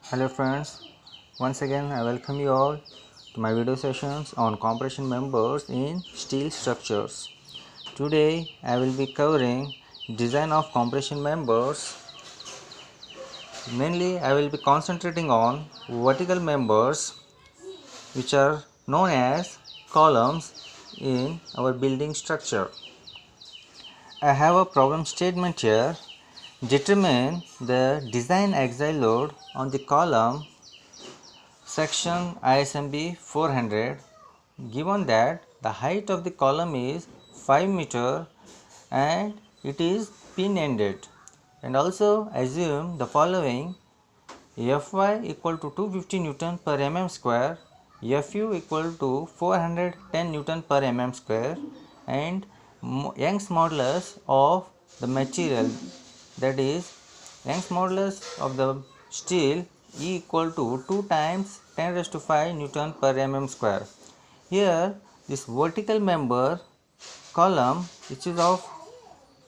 Hello friends, once again I welcome you all to my video sessions on compression members in steel structures. Today I will be covering design of compression members. Mainly I will be concentrating on vertical members which are known as columns in our building structure. I have a problem statement here. Determine the design axial load on the column section ISMB 400. Given that the height of the column is 5 meter and it is pin ended, and also assume the following: Fy equal to 250 Newton per mm square, Fu equal to 410 Newton per mm square, and Young's modulus of the material, that is Young's modulus of the steel, E equal to 2 times 10 raised to 5 Newton per mm square. Here this vertical member column, which is of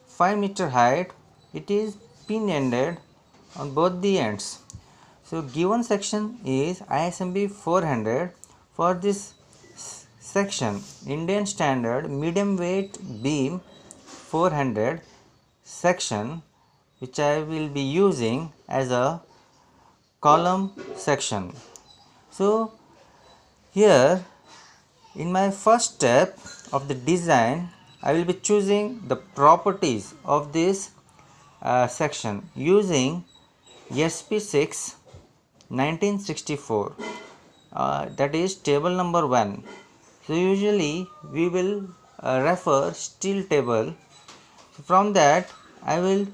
5 meter height, it is pin ended on both the ends. So given section is ISMB 400. For this section, Indian standard medium weight beam 400 section, which I will be using as a column section. So here in my first step of the design, I will be choosing the properties of this section using SP6 1964, that is table number 1. So usually we will refer steel table. From that I will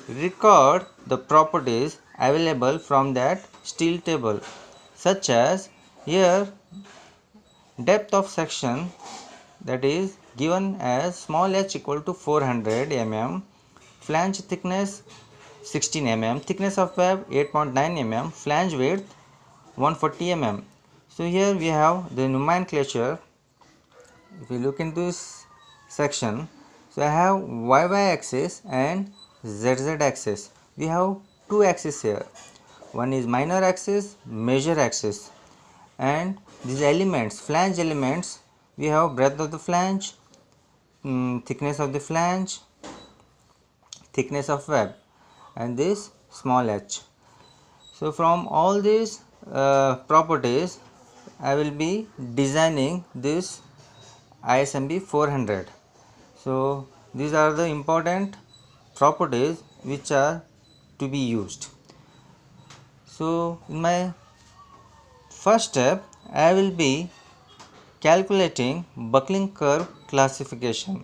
record the properties available from that steel table, such as here depth of section, that is given as small h equal to 400 mm, flange thickness 16 mm, thickness of web 8.9 mm, flange width 140 mm. So here we have the nomenclature. If you look into this section, so I have y axis and z axis. We have two axes here. One is minor axis, major axis, and these elements, flange elements, we have breadth of the flange, thickness of the flange, thickness of web, and this small h. So from all these properties I will be designing this ISMB 400. So these are the important properties which are to be used. So in my first step I will be calculating buckling curve classification.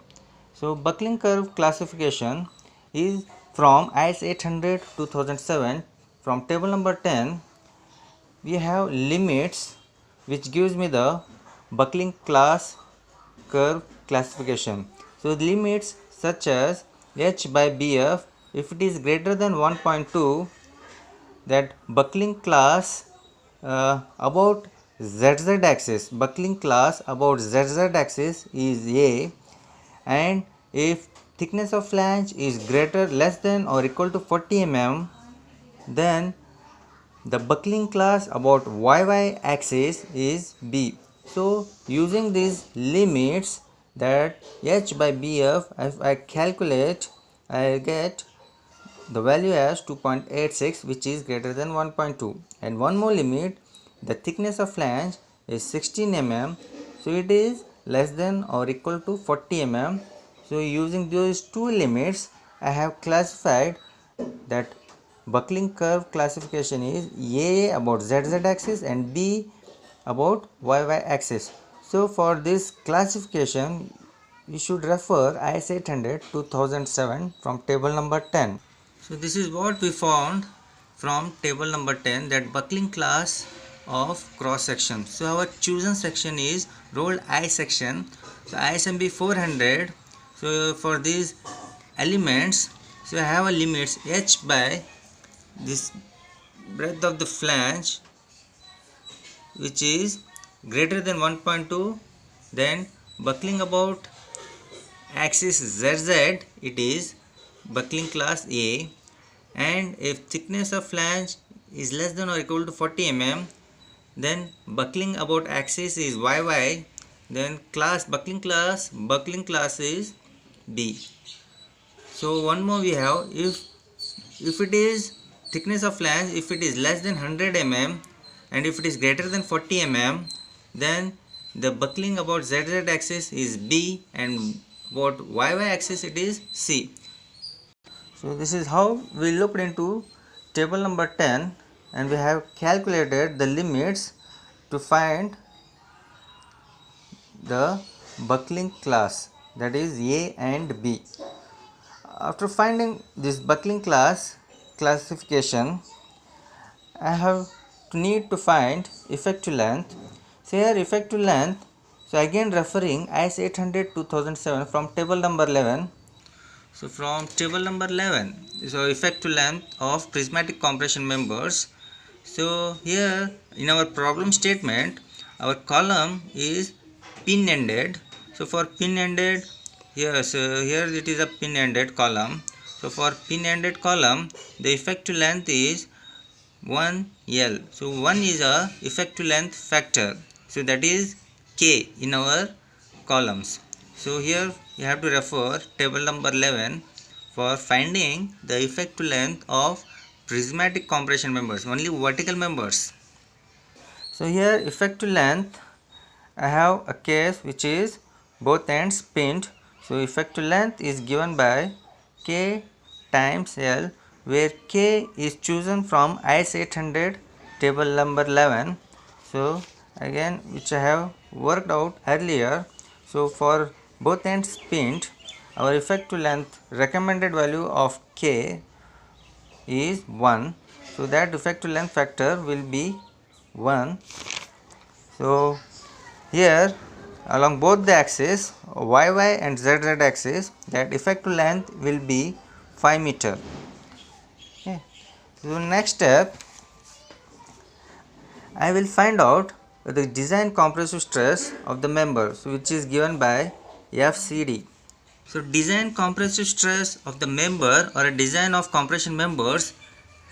So buckling curve classification is from IS 800 2007. From table number 10 we have limits which gives me the buckling class curve classification. So the limits such as h by bf, if it is greater than 1.2, that buckling class about zz axis, buckling class about zz axis is A, and if thickness of flange is greater, less than or equal to 40 mm, then the buckling class about YY axis is B. So using these limits, that H by BF, if I calculate, I get the value as 2.86, which is greater than 1.2. And one more limit, the thickness of flange is 16 mm, so it is less than or equal to 40 mm. So using those two limits I have classified that buckling curve classification is A about ZZ axis and B about YY axis. So for this classification you should refer IS 800 2007 from table number 10. So this is what we found from table number 10, that buckling class of cross section. So our chosen section is rolled I section. So ISMB 400. So for these elements, so I have a limits h by this breadth of the flange, which is greater than 1.2, then buckling about axis ZZ, it is buckling class A, and if thickness of flange is less than or equal to 40 mm, then buckling about axis is YY, then buckling class is B. So one more we have, if it is thickness of flange, if it is less than 100 mm and if it is greater than 40 mm, then the buckling about ZZ axis is B and about YY axis it is C. So this is how we looked into table number 10 and we have calculated the limits to find the buckling class, that is A and B. After finding this buckling classification, I have to need to find effective length. So here effective length, so again referring IS 800 2007 from table number 11. So from table number 11, so effective length of prismatic compression members. So here in our problem statement, our column is pin ended. So for pin ended, here it is a pin ended column. So for pin ended column, the effective length is 1L. So 1 is a effective length factor. So that is K in our columns. So here you have to refer table number 11 for finding the effective length of prismatic compression members, only vertical members. So here effective length, I have a case which is both ends pinned. So effective length is given by K times L, where K is chosen from IS 800 table number 11. So again which I have worked out earlier. So for both ends pinned, our effective length recommended value of K is 1. So that effective length factor will be 1. So here along both the axes YY and ZZ axis, that effective length will be 5 meter. Okay. So next step, I will find out the design compressive stress of the members, which is given by FCD. So design compressive stress of the member or a design of compression members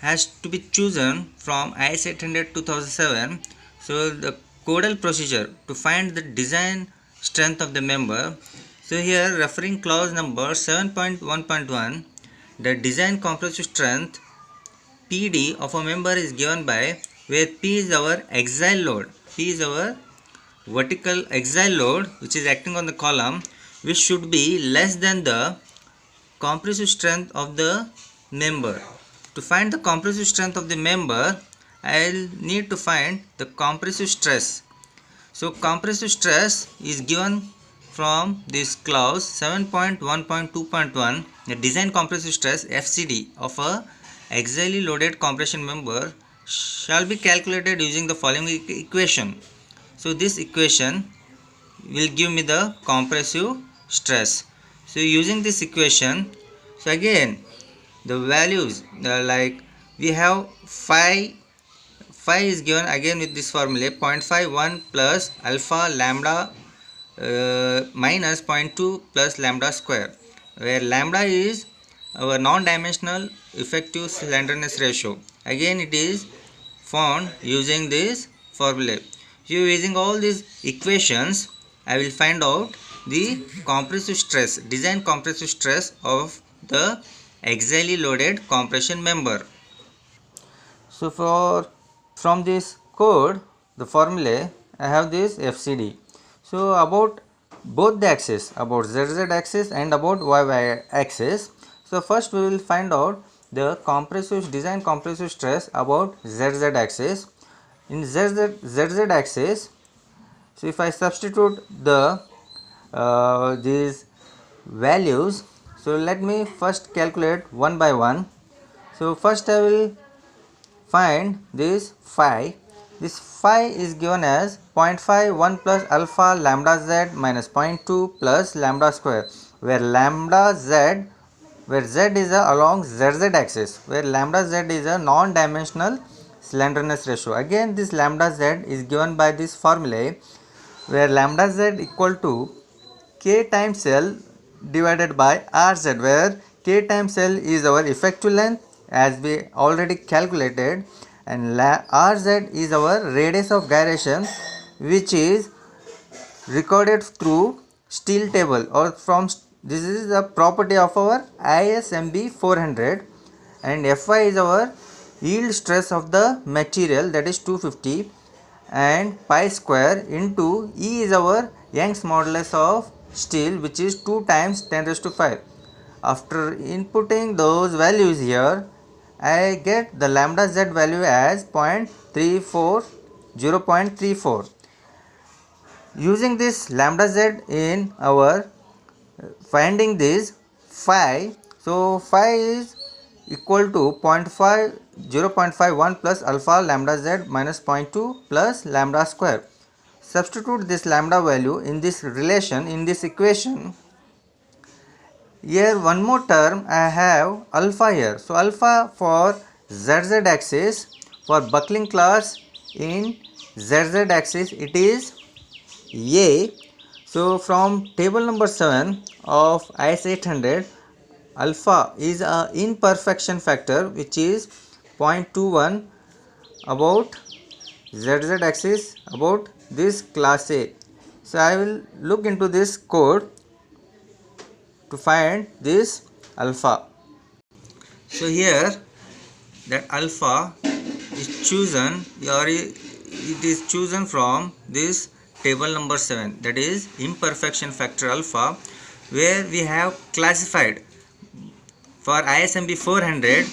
has to be chosen from IS 800 2007. So the codal procedure to find the design strength of the member. So here referring clause number 7.1.1, the design compressive strength PD of a member is given by, where P is our axial load, P is our vertical axial load which is acting on the column, which should be less than the compressive strength of the member. To find the compressive strength of the member, I will need to find the compressive stress. So compressive stress is given from this clause 7.1.2.1, the design compressive stress FCD of a axially loaded compression member shall be calculated using the following equation. So this equation will give me the compressive stress. So using this equation, so again the values like we have phi is given again with this formula 0.51 plus alpha lambda minus 0.2 plus lambda square, where lambda is our non-dimensional effective slenderness ratio. Again it is found using this formula. So using all these equations, I will find out the compressive stress, design compressive stress of the axially loaded compression member. So from this code, the formula, I have this FCD. So about both the axis, about ZZ axis and about YY axis. So first we will find out the design compressive stress about ZZ axis. In ZZ axis, so if I substitute these values, so let me first calculate one by one. So first I will find this phi. This phi is given as 0.51 plus alpha lambda z minus 0.2 plus lambda square, where z is along ZZ axis, where lambda z is a non-dimensional slenderness ratio. Again this lambda z is given by this formula, where lambda z equal to K times L divided by Rz, where K times L is our effective length as we already calculated, and RZ is our radius of gyration, which is recorded through steel table or from this is the property of our ISMB 400, and Fy is our yield stress of the material, that is 250, and pi square into E is our Young's modulus of steel, which is 2 times 10 raised to 5. After inputting those values here, I get the lambda z value as 0.34. Using this lambda z in our finding this phi, so phi is equal to 0.51 plus alpha lambda z minus 0.2 plus lambda square. Substitute this lambda value in this relation, in this equation. Here one more term I have alpha here. So alpha for ZZ axis, for buckling class in ZZ axis it is A. So from table number 7 of IS 800, alpha is a imperfection factor which is 0.21 about ZZ axis about this class A. So I will look into this code to find this alpha. So here that alpha is chosen, or it is chosen from this table number 7, that is imperfection factor alpha, where we have classified for ISMB 400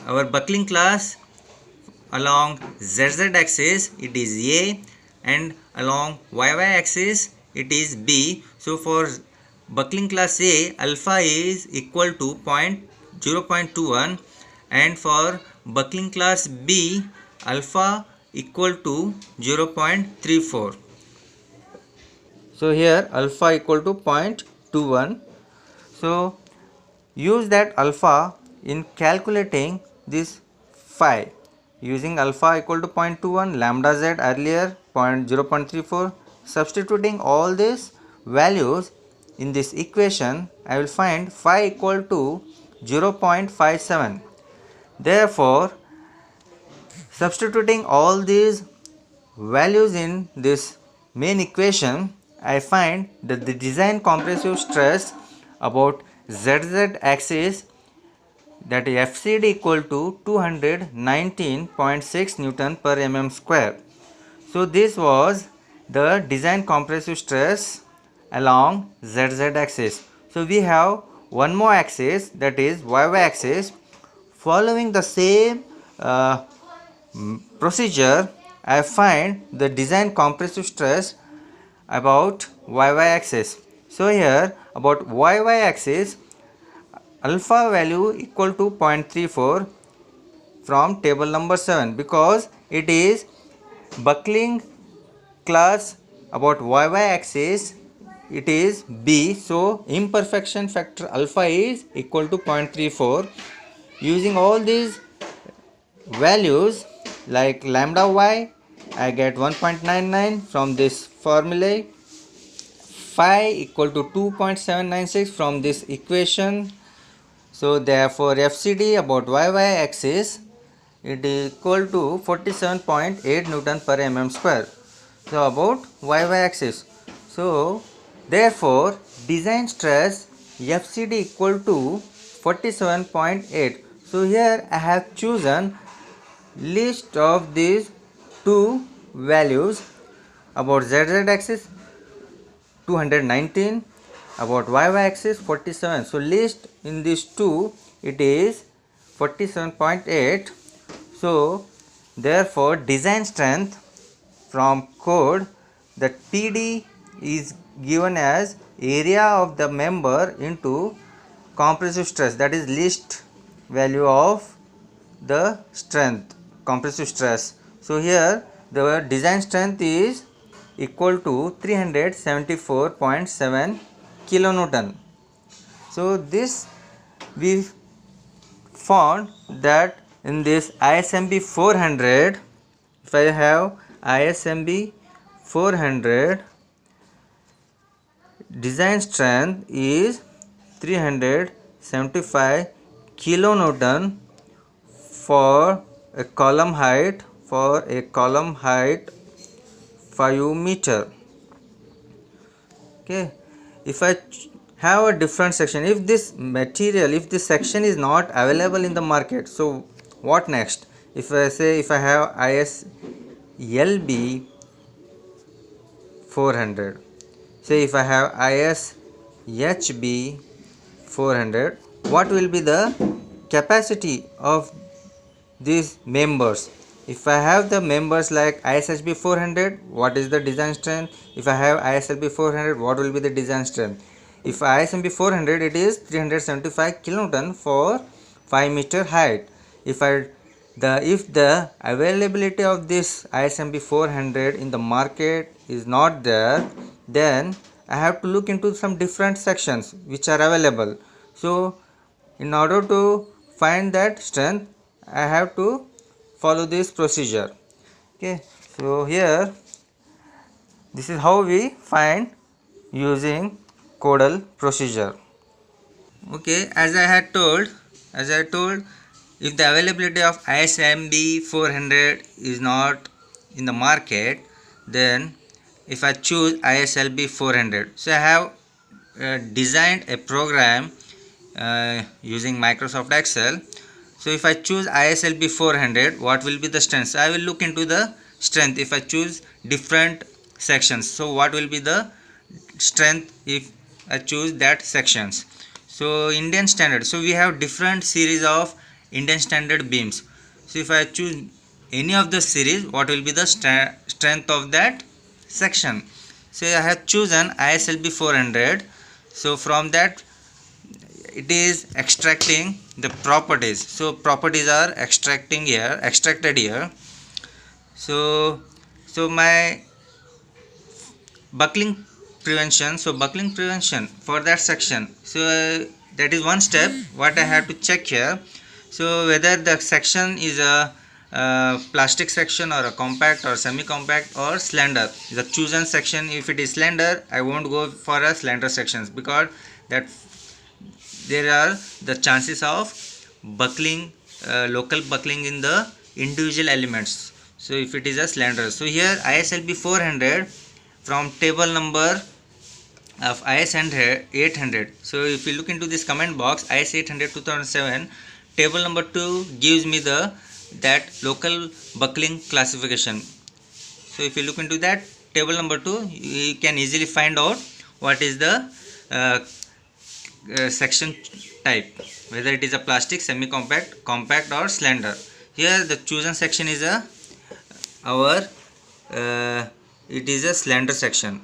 our buckling class along ZZ axis it is A and along YY axis it is B. So for buckling class A, alpha is equal to 0.21, and for buckling class B, alpha equal to 0.34. So here alpha equal to 0.21. So use that alpha in calculating this phi. Using alpha equal to 0.21, lambda z earlier 0.34, substituting all these values in this equation, I will find phi equal to 0.57. Therefore, substituting all these values in this main equation, I find that the design compressive stress about ZZ axis, that is FCD, equal to 219.6 Newton per mm square. So this was the design compressive stress along ZZ axis. So we have one more axis, that is YY axis. Following the same procedure, I find the design compressive stress about YY axis. So here about YY axis, alpha value equal to 0.34 from table number 7, because it is buckling class about YY axis it is B. So imperfection factor alpha is equal to 0.34. Using all these values like lambda y, I get 1.99 from this formulae, phi equal to 2.796 from this equation. So therefore FCD about YY axis it is equal to 47.8 Newton per mm square. So about YY axis. So therefore design stress FCD equal to 47.8. So here I have chosen list of these two values, about ZZ axis 219, about YY axis 47. So list in these two it is 47.8. So therefore design strength from code, the TD is given as area of the member into compressive stress, that is least value of the strength, compressive stress. So here the design strength is equal to 374.7 kilonewton. So this we found that in this ISMB 400, if I have ISMB 400, design strength is 375 kilonewton for a column height 5 meter. Okay, if I have a different section, if this section is not available in the market, so what next? If I have ISLB 400, say if I have ISHB 400, what will be the capacity of these members? If I have the members like ISHB 400, what is the design strength? If I have ISLB 400, what will be the design strength? If ISMB 400, it is 375 kilonewton for 5 meter height. If the availability of this ISMB 400 in the market is not there, then I have to look into some different sections which are available. So in order to find that strength, I have to follow this procedure. Okay, so here this is how we find using Codal procedure. Okay, as I told, if the availability of ISMB 400 is not in the market, then if I choose ISLB 400, so I have designed a program using Microsoft Excel. So if I choose ISLB 400, what will be the strength? So I will look into the strength. If I choose different sections, so what will be the strength if I choose that sections? So Indian standard, so we have different series of Indian standard beams. So if I choose any of the series, what will be the strength of that section? So I have chosen ISLB 400. So from that it is extracting the properties. So properties are extracted here. So my buckling prevention, for that section, so that is one step what I have to check here. So whether the section is a plastic section or a compact or semi-compact or slender, the chosen section, if it is slender, I won't go for a slender sections, because that there are the chances of buckling, local buckling in the individual elements. So if it is a slender, so here ISLB 400 from table number of IS 800. So if you look into this comment box, IS 800 2007, table number 2 gives me that local buckling classification. So if you look into that table number 2, you can easily find out what is the section type, whether it is a plastic, semi-compact, compact or slender. Here the chosen section is it is a slender section.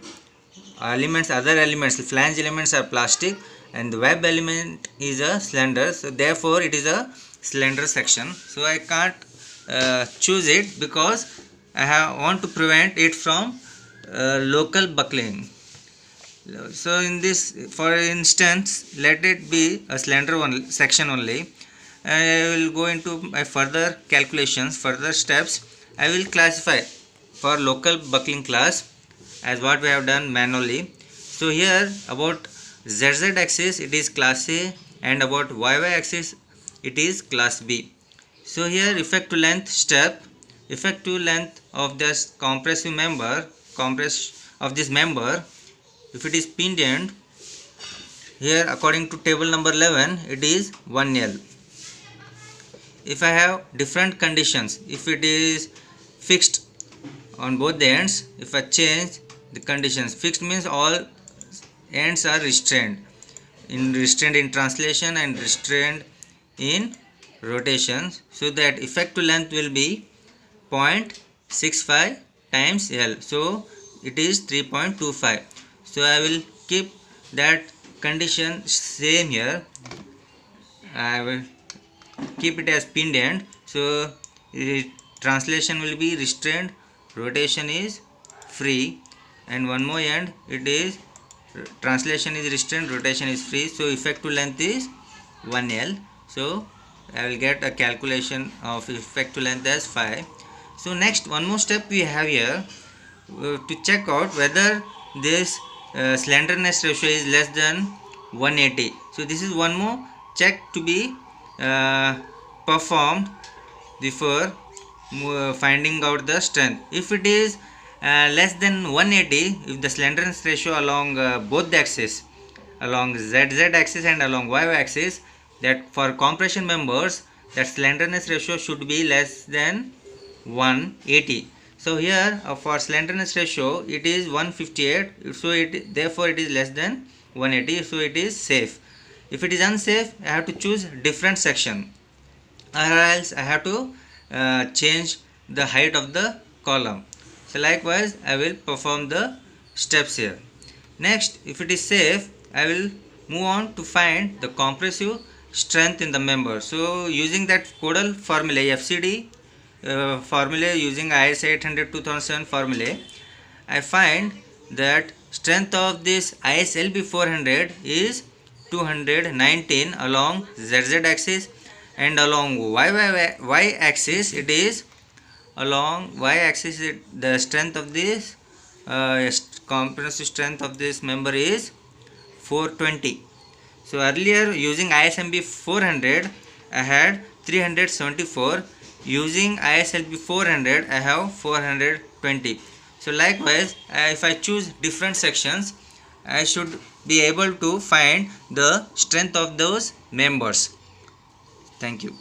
Other elements, flange elements are plastic and the web element is a slender, so therefore it is a slender section. So I can't choose it because I want to prevent it from local buckling. So in this, for instance, let it be a slender section only. I will go into my further calculations, further steps. I will classify for local buckling class as what we have done manually. So here about ZZ axis it is class A, and about YY axis it is class B. So here effective length step, effective length of this compressive member, of this member, if it is pinned, here according to table number 11 it is 1L. If I have different conditions, if it is fixed on both the ends, if I change the conditions, fixed means all ends are restrained in translation and restrained in rotation, so that effective length will be 0.65 times L, so it is 3.25. so I will keep that condition same here. I will keep it as pinned end, so translation will be restrained, rotation is free, and one more end it is translation is restrained, rotation is free, so effective length is 1L. so I will get a calculation of effective length as 5. So next, one more step we have here to check out whether this slenderness ratio is less than 180. So this is one more check to be performed before finding out the strength. If it is less than 180, if the slenderness ratio along both the axes, along ZZ axis and along Y axis, that for compression members that slenderness ratio should be less than 180. So here for slenderness ratio it is 158, so therefore it is less than 180, so it is safe. If it is unsafe, I have to choose different section, or else I have to change the height of the column. So likewise I will perform the steps here. Next, if it is safe, I will move on to find the compressive strength in the member. So using that Codal formula, FCD formula, using IS 800 2007 formula, I find that strength of this ISLB 400 is 219 along ZZ axis, and along Y axis it is, along Y axis the strength of this compressive strength of this member is 420. So earlier using ISMB 400 I had 374, using ISLB 400 I have 420. So likewise if I choose different sections, I should be able to find the strength of those members. Thank you.